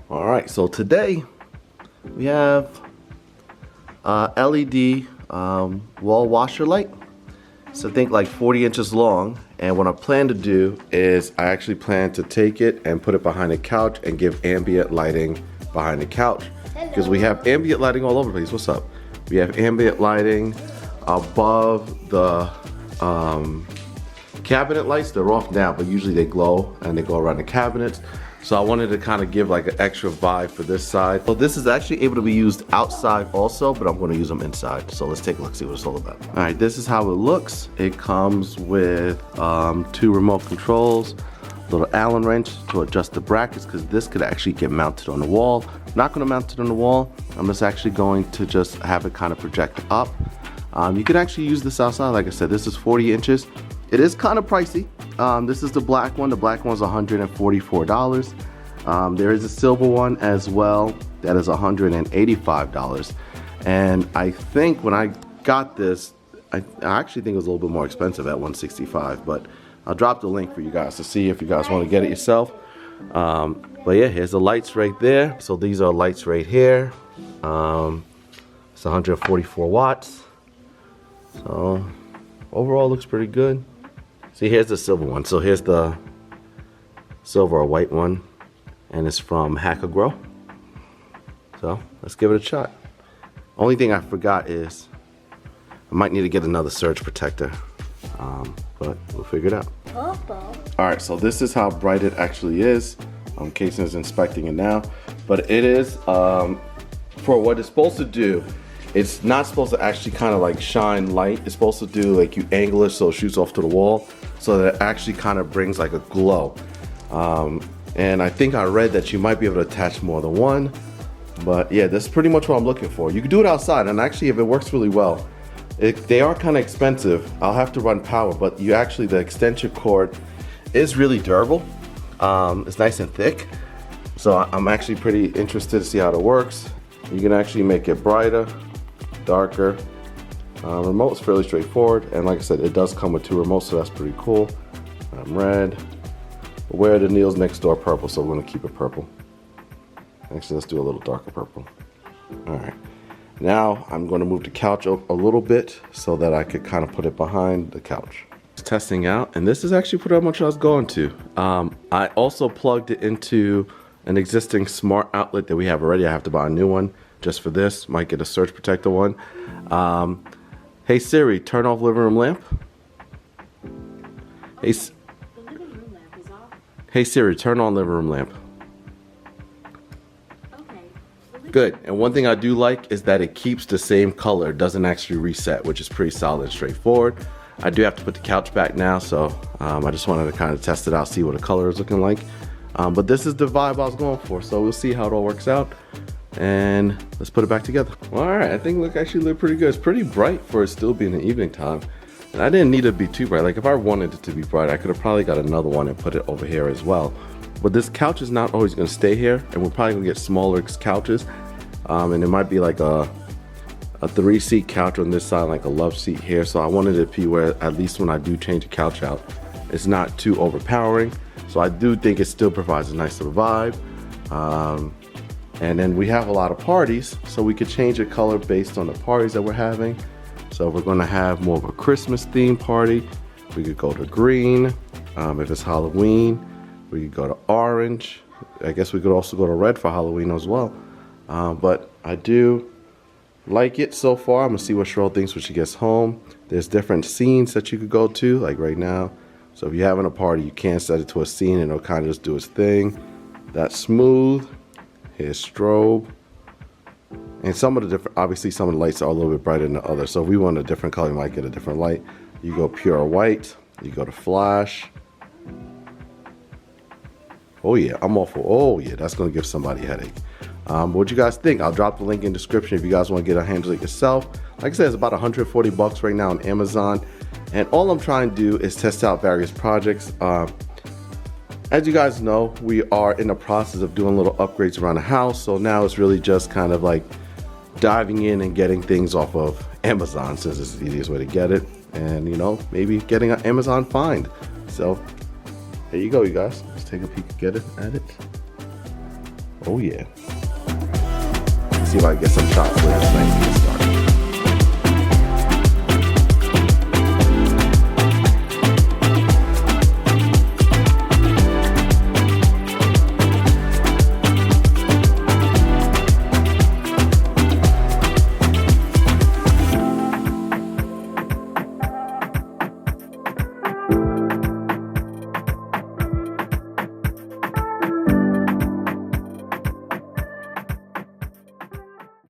Alright, so today we have LED wall washer light. So think like 40 inches long, and what I plan to do is I actually plan to take it and put it behind the couch and give ambient lighting behind the couch. Because we have ambient lighting all over the place. What's up? We have ambient lighting above the cabinet lights. They're off now, but usually they glow and they go around the cabinets. So I wanted to kind of give like an extra vibe for this side. So this is actually able to be used outside also, but I'm going to use them inside. So let's take a look, see what it's all about. All right, this is how it looks. It comes with 2 remote controls, little Allen wrench to adjust the brackets, because this could actually get mounted on the wall. I'm not going to mount it on the wall. I'm just actually going to just have it kind of project up. You can actually use this outside. Like I said, this is 40 inches. It is kind of pricey. This is the black one. The black one's $144. There is a silver one as well that is $185. And I think when I got this, I actually think it was a little bit more expensive at $165. But I'll drop the link for you guys to see if you guys want to get it yourself. But yeah, here's the lights right there. So these are lights right here. It's 144 watts. So overall looks pretty good. See, here's the silver one. So here's the silver or white one, and it's from Hack a Grow. So let's give it a shot. Only thing I forgot is I might need to get another surge protector, but we'll figure it out. All right, so this is how bright it actually is. Casey is inspecting it now, but it is for what it's supposed to do. It's not supposed to actually kind of like shine light. It's supposed to do like you angle it so it shoots off to the wall, so that it actually kind of brings like a glow. And I think I read that you might be able to attach more than one. But yeah, that's pretty much what I'm looking for. You can do it outside, and actually if it works really well, they are kind of expensive. I'll have to run power, but the extension cord is really durable. It's nice and thick. So I'm actually pretty interested to see how it works. You can actually make it brighter, darker. Remote's fairly straightforward, and like I said, it does come with 2 remotes, so that's pretty cool. Red. Where the Neil's next door purple, so we're gonna keep it purple. Actually, let's do a little darker purple. All right. Now I'm gonna move the couch up a little bit so that I could kind of put it behind the couch. Testing out, and this is actually pretty much what I was going to. I also plugged it into an existing smart outlet that we have already. I have to buy a new one just for this. Might get a surge protector one. Hey Siri, turn off living room lamp. Hey, the living room lamp is off. Hey Siri, turn on living room lamp. Okay. Good. And one thing I do like is that it keeps the same color. It doesn't actually reset, which is pretty solid and straightforward. I do have to put the couch back now, so I just wanted to kind of test it out, see what the color is looking like. But this is the vibe I was going for, so we'll see how it all works out. And let's put it back together. All right, I think it actually looked pretty good. It's pretty bright for it still being the evening time. And I didn't need it to be too bright. Like if I wanted it to be bright, I could have probably got another one and put it over here as well. But this couch is not always gonna stay here, and we're probably gonna get smaller couches. And it might be like a 3-seat couch on this side, like a love seat here. So I wanted it to be where at least when I do change the couch out, it's not too overpowering. So I do think it still provides a nice little vibe. And then we have a lot of parties, so we could change the color based on the parties that we're having. So if we're gonna have more of a Christmas themed party, we could go to green. If it's Halloween, we could go to orange. I guess we could also go to red for Halloween as well. But I do like it so far. I'm gonna see what Shirell thinks when she gets home. There's different scenes that you could go to, like right now. So if you're having a party, you can set it to a scene and it'll kind of just do its thing. That's smooth. Here's strobe. And some of the different, obviously some of the lights are a little bit brighter than the other. So if we want a different color, you might get a different light. You go pure white, you go to flash. Oh yeah, I'm all for, oh yeah, that's gonna give somebody a headache. What you guys think? I'll drop the link in the description if you guys want to get a handle it yourself. Like I said, it's about 140 bucks right now on Amazon. And all I'm trying to do is test out various projects. As you guys know, we are in the process of doing little upgrades around the house. So now it's really just kind of like diving in and getting things off of Amazon, since it's the easiest way to get it. And you know, maybe getting an Amazon find. So there you go, you guys. Let's take a peek at it. Oh yeah. Let's see if I can get some shots later tonight to get started.